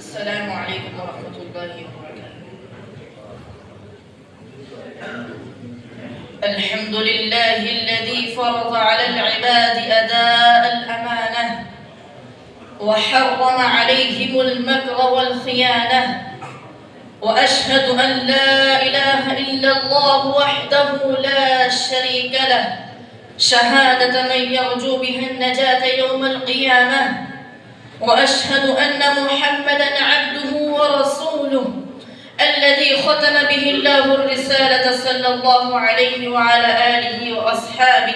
السلام عليكم ورحمة الله وبركاته. الحمد لله الذي فرض على العباد أداء الأمانة وحرم عليهم المكر والخيانة، وأشهد أن لا إله إلا الله وحده لا شريك له شهادة من يرجو بها النجاة يوم القيامة، وأشهد أن محمدًا عبده ورسوله الذي ختم به الله الرسالة صلى الله عليه وعلى آله وأصحابه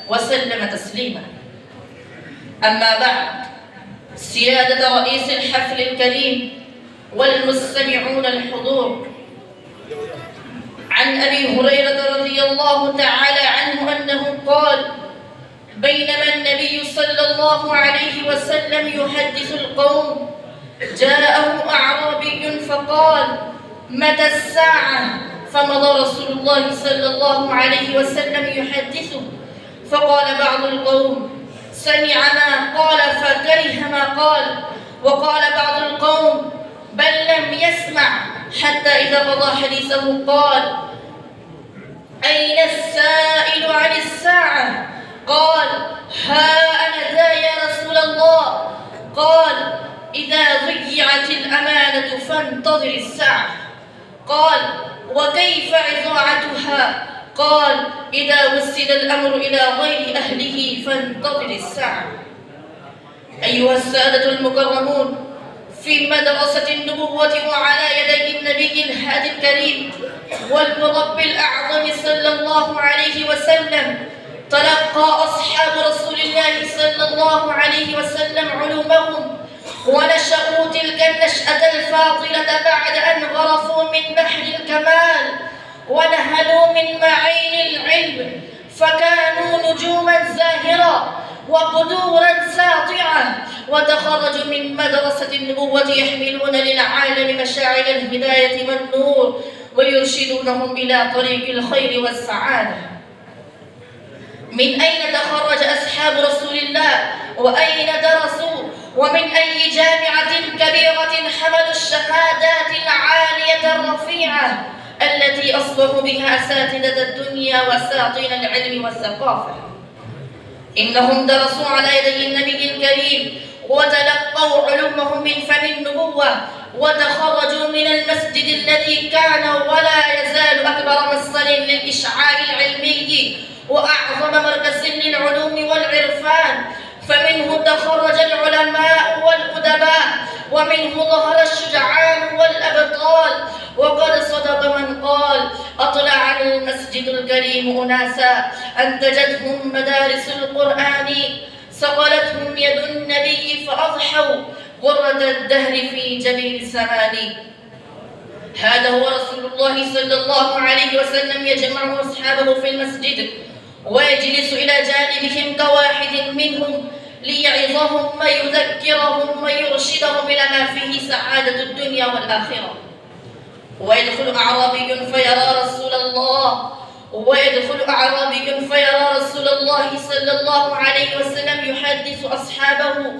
وسلم تسليما. أما بعد، سيادة رئيس الحفل الكريم والمستمعون الحضور، عن أبي هريرة رضي الله تعالى عنه أنه قال: بينما النبي صلى الله عليه وسلم يحدث القوم جاءه أعرابي فقال: متى الساعة؟ فمضى رسول الله صلى الله عليه وسلم يحدثه، فقال بعض القوم: سمع ما قال فكره ما قال، وقال بعض القوم: بل لم يسمع، حتى إذا قضى حديثه قال: أين السائل عن الساعة؟ قال: ها أنا ذا يا رسول الله. قال: إذا ضيعت الأمانة فانتظر الساعة. قال: وكيف إضاعتها؟ قال: إذا وسد الأمر إلى غير أهله فانتظر الساعة. أيها السادة المكرمون، في مدرسة النبوة وعلى يدي النبي الهادي الكريم والمربي الأعظم صلى الله عليه وسلم، تلقى أصحاب رسول الله صلى الله عليه وسلم علومهم ونشأوا تلك النشأة الفاضلة بعد أن غرفوا من بحر الكمال ونهلوا من معين العلم، فكانوا نجوما زاهرة وقدورا ساطعة، وتخرجوا من مدرسة النبوة يحملون للعالم مشاعل الهداية والنور، ويرشدونهم إلى طريق الخير والسعادة. من أين تخرج أصحاب رسول الله؟ وأين درسوا؟ ومن أي جامعة كبيرة حملوا الشهادات العالية الرفيعة التي أصبحوا بها أساتذة الدنيا وساطين العلم والثقافة؟ إنهم درسوا على يدي النبي الكريم وتلقوا علومهم من فم النبوة، وتخرجوا من المسجد الذي كان ولا يزال أكبر مصدر للإشعاع العلمي وأعظم مركز للعلوم والعرفان، فمنه تخرج العلماء والأدباء، ومنه ظهر الشجعان والأبطال. وقد صدق من قال: أطلع المسجد الكريم أناسا أنتجتهم مدارس القرآن، صقلتهم يد النبي فأضحوا غرة الدهر في جميل الزمان. هذا هو رسول الله صلى الله عليه وسلم يجمع أصحابه في المسجد ويجلس إلى جانبهم كواحد منهم ليعظهم ويذكرهم ويرشدهم إلى ما فيه سعادة الدنيا والآخرة. ويدخل أعرابي فيرى رسول الله صلى الله عليه وسلم يحدث أصحابه،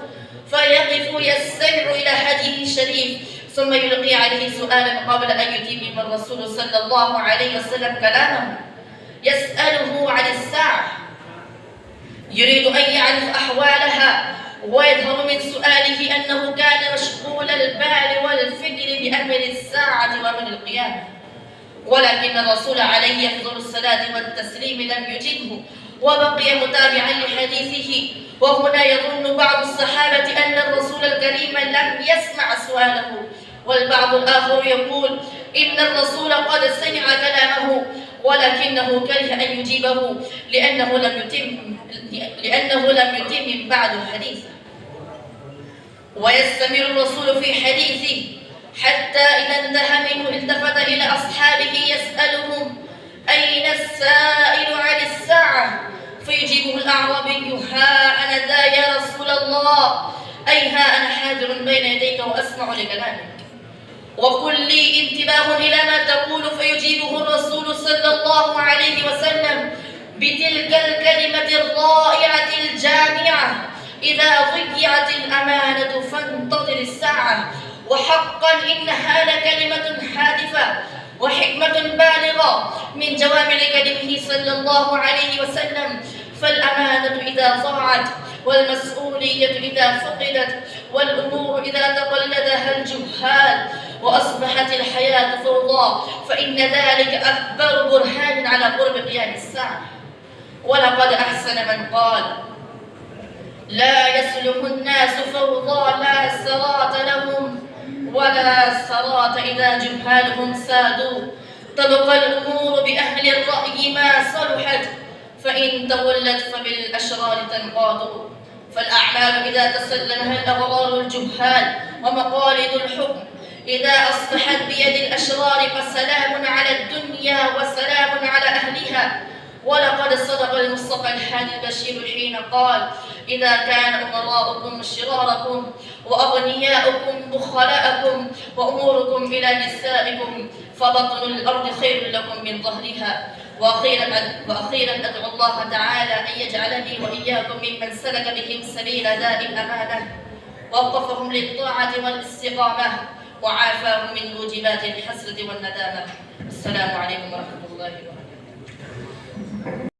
فيقف يستمع إلى هديه الشريف، ثم يلقي عليه سؤالا قبل أن يتم الرسول صلى الله عليه وسلم كلامه، يسأله عن الساعة، يريد أن يعرف أحوالها، ويظهر من سؤاله أنه كان مشغول البال والفكر بأمر الساعة وأمر القيامة، ولكن الرسول عليه أفضل الصلاة والتسليم لم يجبه وبقي متابعا لحديثه. وهنا يظن بعض الصحابة أن الرسول الكريم لم يسمع سؤاله، والبعض الآخر يقول إن الرسول قد سمع كلامه ولكنه كره أن يجيبه لأنه لم يتم بعد حديثه. ويستمر الرسول في حديثه حتى إذا انتهى منه التفت إلى أصحابه يسألهم: أين السائل عن الساعة؟ فيجيبه الأعرابي: ها أنا ذا يا رسول الله، أي ها أنا حاضر بين يديك وأسمع لكلامك، وقل لي انتباه إلى ما تقول. فيجيبه الرسول صلى الله عليه وسلم بتلك الكلمة الرائعة الجامعة: إذا ضيعت الأمانة تنتظر الساعة، وحقا إنها لكلمة هادفة وحكمة بالغة من جوامع كلمه صلى الله عليه وسلم. فالأمانة إذا ضاعت، والمسؤولية إذا فقدت، والأمور إذا تقلدها الجهال، وأصبحت الحياة فوضى، فإن ذلك أكبر برهان على قرب قيام الساعة. ولقد أحسن من قال: لا يصلح الناس فوضى لا سراة لهم، ولا سراة إذا جهالهم سادوا. تبقى الأمور بأهل الرأي ما صلحت، فإن تولت فبالأشرار تنقاد. فالأعمال إذا تسلمها الأغرار الجهال ومقاليد الحكم إذا أصبحت بيد الأشرار فسلام على الدنيا وسلام على أهلها. ولقد صدق المصطفى الحادي البشير حين قال: إذا كان أمراؤكم شراركم، وأغنياؤكم بخلاءكم، وأموركم إلى نسائكم، فبطن الأرض خير لكم من ظهرها. وأخيرا أدعو الله تعالى أن يجعلني وإياكم ممن سلك بهم سبيل ذات الأمانة، ووقفهم للطاعة والاستقامة، وعافاهم من موجبات الحسرة والندامة. السلام عليكم ورحمة الله وبركاته.